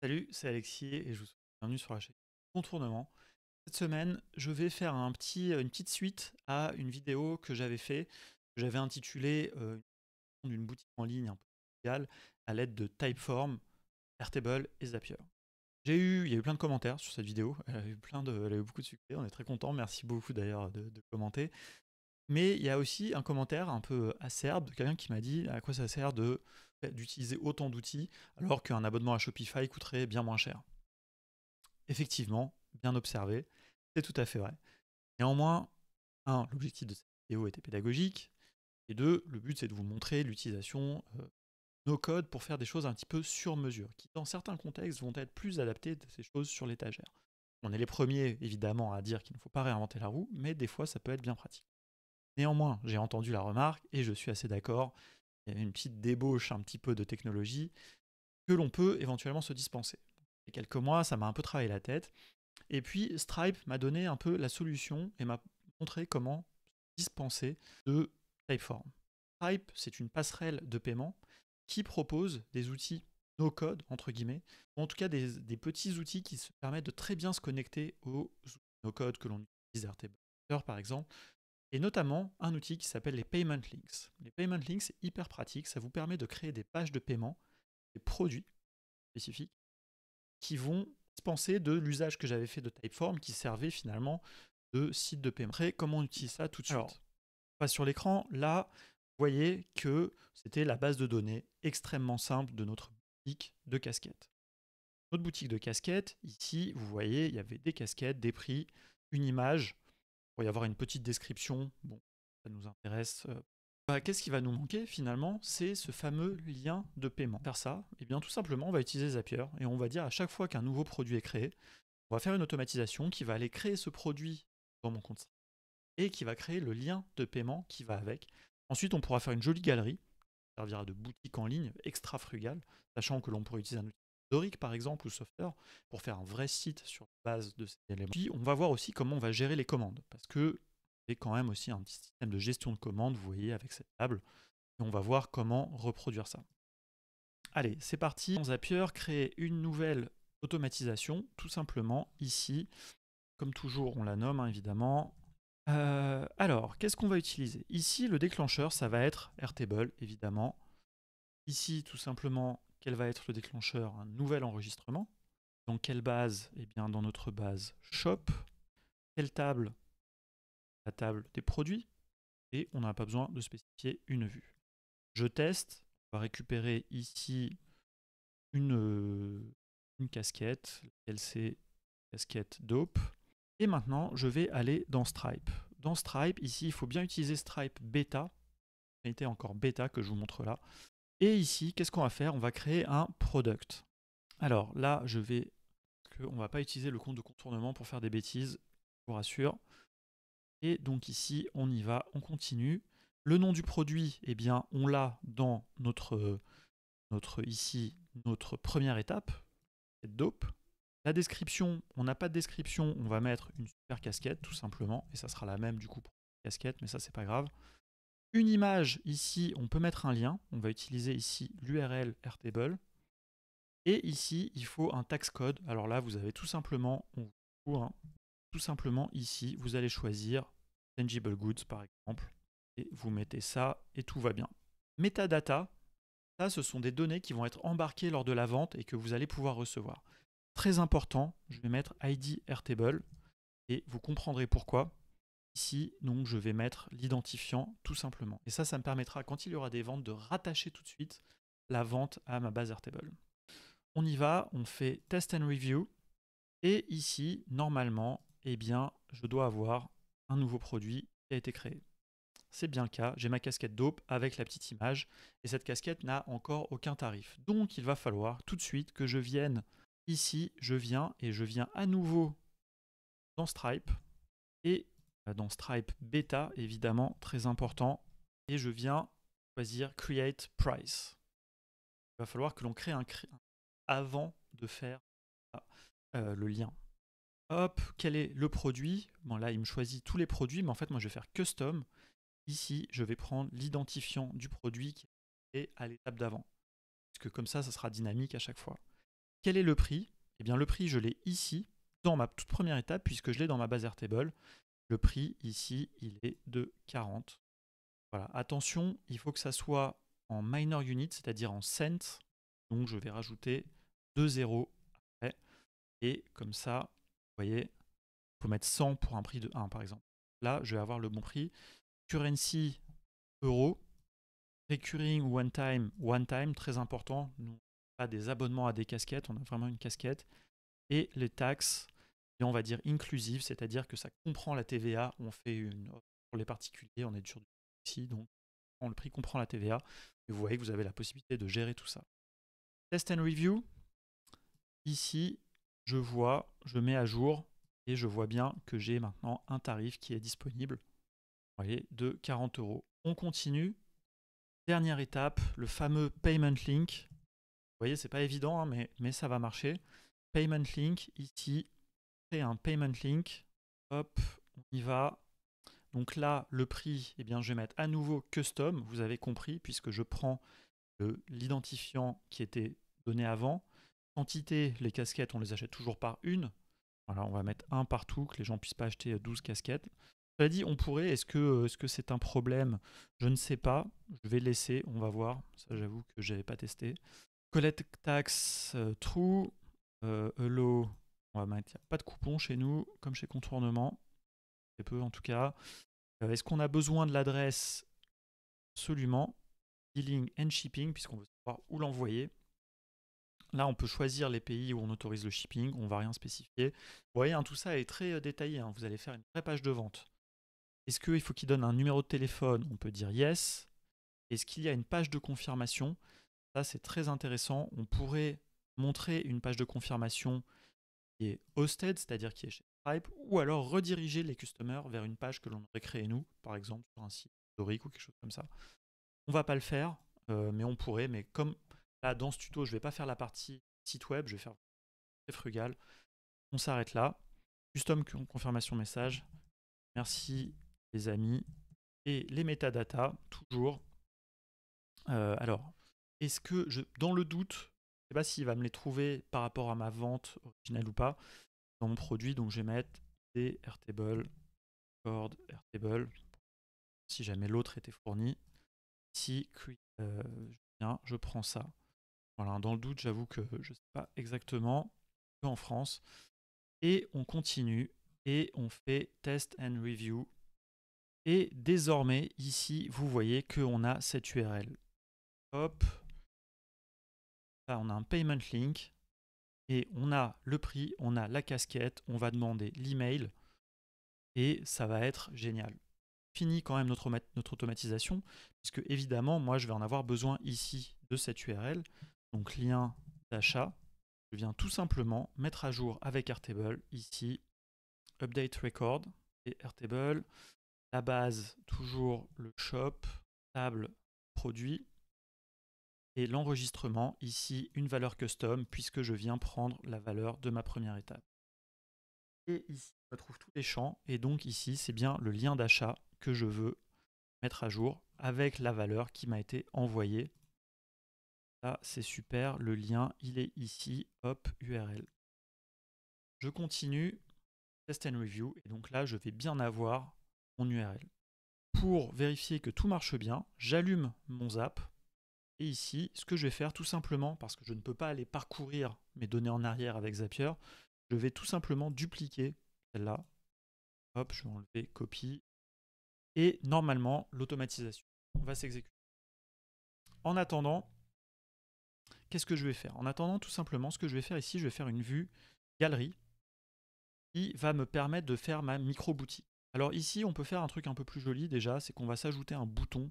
Salut, c'est Alexis et je vous souhaite bienvenue sur la chaîne Contournement. Cette semaine, je vais faire une petite suite à une vidéo que j'avais fait, que j'avais intitulée d'une boutique en ligne un peu légale à l'aide de Typeform, Airtable et Zapier. Il y a eu plein de commentaires sur cette vidéo, elle a eu beaucoup de succès, on est très contents, merci beaucoup d'ailleurs de commenter. Mais il y a aussi un commentaire un peu acerbe de quelqu'un qui m'a dit à quoi ça sert d'utiliser autant d'outils alors qu'un abonnement à Shopify coûterait bien moins cher. Effectivement, bien observé, c'est tout à fait vrai. Néanmoins, un, l'objectif de cette vidéo était pédagogique, et deux, le but c'est de vous montrer l'utilisation no code pour faire des choses un petit peu sur mesure, qui dans certains contextes vont être plus adaptées de ces choses sur l'étagère. On est les premiers évidemment à dire qu'il ne faut pas réinventer la roue, mais des fois ça peut être bien pratique. Néanmoins, j'ai entendu la remarque et je suis assez d'accord, il y avait une petite débauche un petit peu de technologie que l'on peut éventuellement se dispenser. Il y a quelques mois, ça m'a un peu travaillé la tête. Et puis Stripe m'a donné un peu la solution et m'a montré comment dispenser de Typeform. Stripe, c'est une passerelle de paiement qui propose des outils no code, entre guillemets, ou en tout cas des petits outils qui se permettent de très bien se connecter aux outils no code que l'on utilise, Airtable par exemple, et notamment un outil qui s'appelle les Payment Links. Les Payment Links, c'est hyper pratique, ça vous permet de créer des pages de paiement, des produits spécifiques, qui vont dispenser de l'usage que j'avais fait de Typeform, qui servait finalement de site de paiement. Après, comment on utilise ça tout de suite? Alors, on passe sur l'écran, là, vous voyez que c'était la base de données extrêmement simple de notre boutique de casquettes. Notre boutique de casquettes, ici, vous voyez, il y avait des casquettes, des prix, une image, il va y avoir une petite description, bon, ça nous intéresse. Qu'est-ce qui va nous manquer finalement? C'est ce fameux lien de paiement. Pour faire ça, eh bien tout simplement, on va utiliser Zapier et on va dire à chaque fois qu'un nouveau produit est créé, on va faire une automatisation qui va aller créer ce produit dans mon compte et qui va créer le lien de paiement qui va avec. Ensuite, on pourra faire une jolie galerie, qui servira de boutique en ligne extra frugale, sachant que l'on pourrait utiliser un outil Doric par exemple ou Software pour faire un vrai site sur base de ces éléments. Puis on va voir aussi comment on va gérer les commandes, parce que c'est quand même aussi un petit système de gestion de commandes, vous voyez, avec cette table, et on va voir comment reproduire ça. Allez, c'est parti. Dans Zapier, créer une nouvelle automatisation, tout simplement ici. Comme toujours, on la nomme hein, évidemment. Alors, qu'est-ce qu'on va utiliser? Ici, le déclencheur, ça va être Airtable, évidemment. Ici, tout simplement, quel va être le déclencheur? Un nouvel enregistrement. Dans quelle base? Eh bien, dans notre base Shop. Quelle table? La table des produits. Et on n'a pas besoin de spécifier une vue. Je teste. On va récupérer ici une casquette, laquelle c'est casquette Dope. Et maintenant, je vais aller dans Stripe. Dans Stripe, ici, il faut bien utiliser Stripe Beta. C'était encore Beta que je vous montre là. Et ici, qu'est-ce qu'on va faire? On va créer un product. Alors là, on ne va pas utiliser le compte de contournement pour faire des bêtises, je vous rassure. Et donc ici, on y va, on continue. Le nom du produit, eh bien, on l'a dans notre première étape, c'est Dope. La description, on n'a pas de description, on va mettre une super casquette tout simplement, et ça sera la même du coup pour la casquette, mais ça c'est pas grave. Une image, ici on peut mettre un lien, on va utiliser ici l'URL Airtable, et ici il faut un tax code. Alors là vous avez tout simplement, tout simplement ici vous allez choisir Tangible Goods par exemple, et vous mettez ça et tout va bien. Metadata, ça ce sont des données qui vont être embarquées lors de la vente et que vous allez pouvoir recevoir. Très important, je vais mettre ID Airtable et vous comprendrez pourquoi. Ici, donc, je vais mettre l'identifiant tout simplement. Et ça me permettra, quand il y aura des ventes, de rattacher tout de suite la vente à ma base Airtable. On y va, on fait Test and Review. Et ici, normalement, eh bien, je dois avoir un nouveau produit qui a été créé. C'est bien le cas, j'ai ma casquette Dope avec la petite image. Et cette casquette n'a encore aucun tarif. Donc, il va falloir tout de suite que je vienne ici, je viens à nouveau dans Stripe et dans Stripe Beta, évidemment, très important. Et je viens choisir Create Price. Il va falloir que l'on crée un avant de faire le lien. Hop, quel est le produit? Bon, là, il me choisit tous les produits, mais en fait, moi, je vais faire Custom. Ici, je vais prendre l'identifiant du produit qui est à l'étape d'avant. Parce que comme ça sera dynamique à chaque fois. quel est le prix? Eh bien, le prix, je l'ai ici, dans ma toute première étape, puisque je l'ai dans ma base Airtable. Le prix, ici, il est de 40. Voilà, attention, il faut que ça soit en minor unit, c'est-à-dire en cents. Donc, je vais rajouter 2 zéros après. Et comme ça, vous voyez, il faut mettre 100 pour un prix de 1, par exemple. Là, je vais avoir le bon prix. Currency, euro. Recurring one time, très important. Nous, pas des abonnements à des casquettes, on a vraiment une casquette. Et les taxes, et on va dire inclusive, c'est-à-dire que ça comprend la TVA. On fait une offre pour les particuliers, on est sur du ici, donc le prix comprend la TVA. Et vous voyez que vous avez la possibilité de gérer tout ça. Test and review. Ici, je vois, je mets à jour et je vois bien que j'ai maintenant un tarif qui est disponible, vous voyez, de 40 euros. On continue. Dernière étape, le fameux payment link. Vous voyez, c'est pas évident, hein, mais ça va marcher. Payment link, ici, créer un payment link. Hop, on y va. Donc là, le prix, eh bien, je vais mettre à nouveau custom, vous avez compris, puisque je prends l'identifiant qui était donné avant. Quantité, les casquettes, on les achète toujours par une. Voilà, on va mettre un partout, que les gens ne puissent pas acheter 12 casquettes. Cela dit, on pourrait, est-ce que c'est un problème? Je ne sais pas, je vais laisser, on va voir. Ça, j'avoue que je n'avais pas testé. Collect tax, true, allow, on va mettre, il n'y a pas de coupon chez nous, comme chez Contournement, très peu en tout cas. Est-ce qu'on a besoin de l'adresse? Absolument. Billing and shipping, puisqu'on veut savoir où l'envoyer. Là, on peut choisir les pays où on autorise le shipping, on ne va rien spécifier. Vous voyez, hein, tout ça est très détaillé, hein. Vous allez faire une vraie page de vente. Est-ce qu'il faut qu'il donne un numéro de téléphone? On peut dire yes. Est-ce qu'il y a une page de confirmation? Ça, c'est très intéressant. On pourrait montrer une page de confirmation qui est hosted, c'est-à-dire qui est chez Stripe, ou alors rediriger les customers vers une page que l'on aurait créée nous, par exemple sur un site historique ou quelque chose comme ça. On va pas le faire, mais on pourrait. Mais comme là, dans ce tuto, je ne vais pas faire la partie site web, je vais faire très frugal. On s'arrête là. Custom confirmation message. Merci les amis. Et les métadatas, toujours. Alors, est-ce que, dans le doute, je ne sais pas s'il va me les trouver par rapport à ma vente originale ou pas, dans mon produit, donc je vais mettre des Airtable, cord Airtable, si jamais l'autre était fourni. Ici, je prends ça. Voilà, dans le doute, j'avoue que je ne sais pas exactement, en France. Et on continue et on fait test and review. Et désormais, ici, vous voyez qu'on a cette URL. Hop. Là, on a un payment link. Et on a le prix, on a la casquette, on va demander l'email. Et ça va être génial. Fini quand même notre automatisation, puisque évidemment, moi, je vais en avoir besoin ici de cette URL. Donc, lien d'achat. Je viens tout simplement mettre à jour avec Airtable, ici, update record et Airtable. La base, toujours le shop, table, produit. Et l'enregistrement, ici, une valeur custom, puisque je viens prendre la valeur de ma première étape. Et ici, on retrouve tous les champs. Et donc ici, c'est bien le lien d'achat que je veux mettre à jour avec la valeur qui m'a été envoyée. Là, c'est super. Le lien, il est ici. Hop, URL. Je continue. Test and review. Et donc là, je vais bien avoir mon URL. Pour vérifier que tout marche bien, j'allume mon Zap. Et ici, ce que je vais faire tout simplement, parce que je ne peux pas aller parcourir mes données en arrière avec Zapier, je vais tout simplement dupliquer celle-là. Hop, je vais enlever copie. Et normalement, l'automatisation va s'exécuter. En attendant, qu'est-ce que je vais faire? En attendant, tout simplement, ce que je vais faire ici, je vais faire une vue galerie qui va me permettre de faire ma micro-boutique. Alors ici, on peut faire un truc un peu plus joli déjà, c'est qu'on va s'ajouter un bouton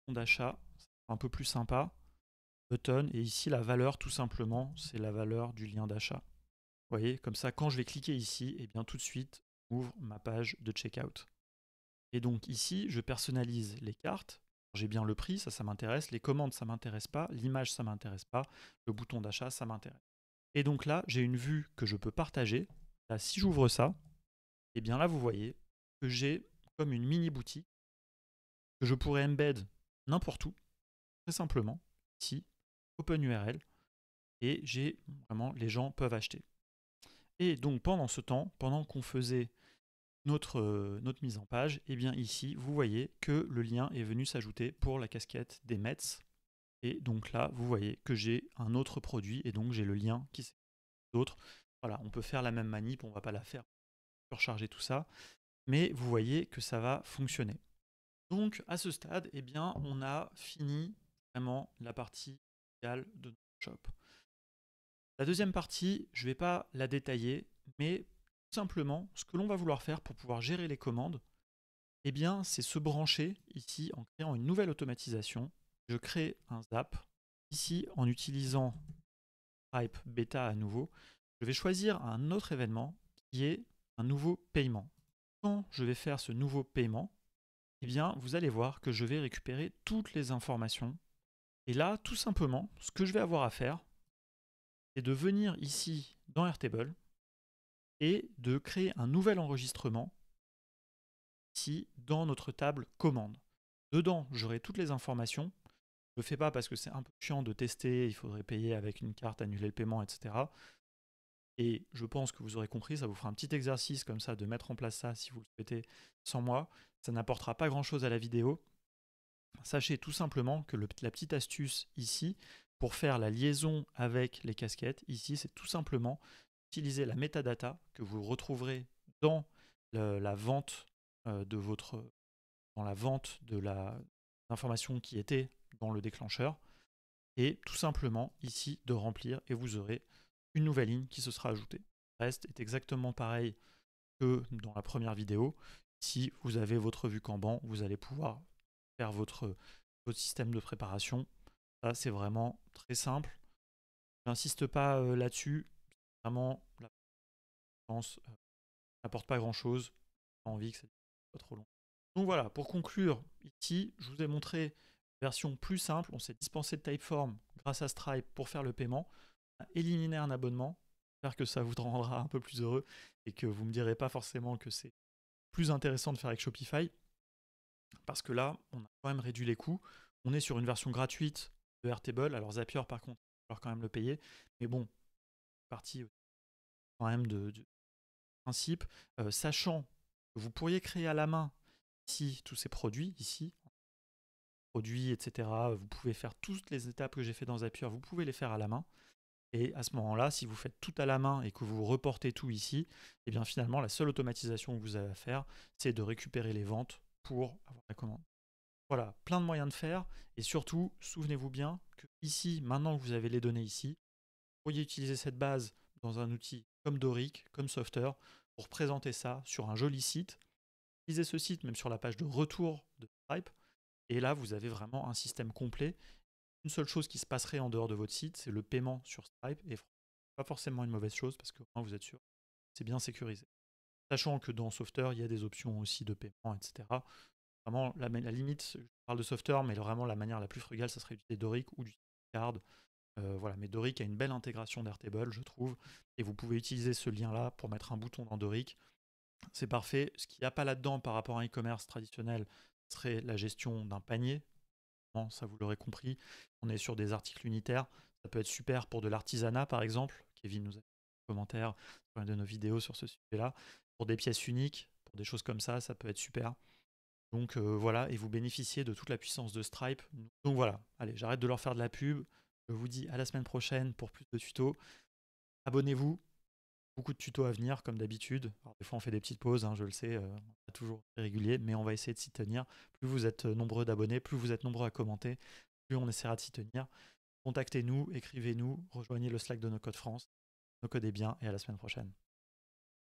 d'achat, un peu plus sympa, button, et ici la valeur tout simplement, c'est la valeur du lien d'achat. Vous voyez, comme ça, quand je vais cliquer ici, et bien tout de suite, ouvre ma page de checkout. Et donc ici, je personnalise les cartes. J'ai bien le prix, ça m'intéresse. Les commandes, ça m'intéresse pas. L'image, ça m'intéresse pas. Le bouton d'achat, ça m'intéresse. Et donc là, j'ai une vue que je peux partager. Là, si j'ouvre ça, et bien là, vous voyez que j'ai comme une mini boutique que je pourrais embed n'importe où, très simplement. Ici, Open URL. et j'ai vraiment, les gens peuvent acheter. Et donc pendant ce temps, pendant qu'on faisait notre mise en page, et bien ici, vous voyez que le lien est venu s'ajouter pour la casquette des Mets. Et donc là, vous voyez que j'ai un autre produit, et donc j'ai le lien qui s'est d'autres. Voilà, on peut faire la même manip, on va pas la faire pour surcharger tout ça, mais vous voyez que ça va fonctionner. Donc à ce stade, eh bien, on a fini vraiment la partie initiale de notre shop. La deuxième partie, je ne vais pas la détailler, mais tout simplement, ce que l'on va vouloir faire pour pouvoir gérer les commandes, eh bien, c'est se brancher ici en créant une nouvelle automatisation. Je crée un zap. Ici, en utilisant Stripe Beta à nouveau, je vais choisir un autre événement qui est un nouveau paiement. Quand je vais faire ce nouveau paiement, eh bien, vous allez voir que je vais récupérer toutes les informations. Et là, tout simplement, ce que je vais avoir à faire, c'est de venir ici dans Airtable et de créer un nouvel enregistrement ici dans notre table commande. Dedans, j'aurai toutes les informations. Je ne le fais pas parce que c'est un peu chiant de tester, il faudrait payer avec une carte, annuler le paiement, etc. Et je pense que vous aurez compris, ça vous fera un petit exercice comme ça de mettre en place ça si vous le souhaitez sans moi. Ça n'apportera pas grand-chose à la vidéo. Sachez tout simplement que la petite astuce ici, pour faire la liaison avec les casquettes, ici, c'est tout simplement utiliser la metadata que vous retrouverez dans la vente de votre, dans la vente de l'information qui était dans le déclencheur, et tout simplement ici de remplir, et vous aurez une nouvelle ligne qui se sera ajoutée. Le reste est exactement pareil que dans la première vidéo. Si vous avez votre vue Kanban, vous allez pouvoir faire votre système de préparation. Ça, c'est vraiment très simple. J'insiste pas là-dessus. Vraiment, la pense n'apporte pas grand-chose. J'ai pas envie que ça soit trop long. Donc voilà, pour conclure, ici, je vous ai montré une version plus simple. On s'est dispensé de Typeform grâce à Stripe pour faire le paiement. On a éliminé un abonnement. J'espère que ça vous rendra un peu plus heureux et que vous ne me direz pas forcément que c'est plus intéressant de faire avec Shopify. Parce que là, on a quand même réduit les coûts. On est sur une version gratuite de Airtable. Alors Zapier, par contre, il va falloir quand même le payer. Mais bon, partie quand même du principe. Sachant que vous pourriez créer à la main ici tous ces produits, ici, produits, etc. Vous pouvez faire toutes les étapes que j'ai fait dans Zapier, vous pouvez les faire à la main. Et à ce moment-là, si vous faites tout à la main et que vous reportez tout ici, et bien finalement, la seule automatisation que vous avez à faire, c'est de récupérer les ventes pour avoir la commande. Voilà, plein de moyens de faire. Et surtout, souvenez-vous bien que ici, maintenant que vous avez les données ici, vous pourriez utiliser cette base dans un outil comme Doric, comme Softer, pour présenter ça sur un joli site. Utilisez ce site même sur la page de retour de Stripe. Et là, vous avez vraiment un système complet. Une seule chose qui se passerait en dehors de votre site, c'est le paiement sur Stripe. Et pas forcément une mauvaise chose parce que vous êtes sûr, c'est bien sécurisé. Sachant que dans Softer, il y a des options aussi de paiement, etc. Vraiment, la limite, je parle de Softer, mais vraiment la manière la plus frugale, ça serait d'utiliser Doric ou du Card. Voilà, mais Doric a une belle intégration d'Airtable, je trouve. Et vous pouvez utiliser ce lien-là pour mettre un bouton dans Doric. C'est parfait. Ce qu'il n'y a pas là-dedans par rapport à un e-commerce traditionnel serait la gestion d'un panier. Bon, ça, vous l'aurez compris. On est sur des articles unitaires. Ça peut être super pour de l'artisanat, par exemple. Kevin nous a fait un commentaire sur une de nos vidéos sur ce sujet-là. Pour des pièces uniques, pour des choses comme ça peut être super. Donc voilà, et vous bénéficiez de toute la puissance de Stripe. Donc voilà, allez, j'arrête de leur faire de la pub. Je vous dis à la semaine prochaine pour plus de tutos. Abonnez-vous, beaucoup de tutos à venir comme d'habitude. Alors des fois on fait des petites pauses, hein, je le sais, on n'est pas toujours très régulier, mais on va essayer de s'y tenir. Plus vous êtes nombreux d'abonnés, plus vous êtes nombreux à commenter, plus on essaiera de s'y tenir. Contactez-nous, écrivez-nous, rejoignez le Slack de No Code France. No Code est bien et à la semaine prochaine.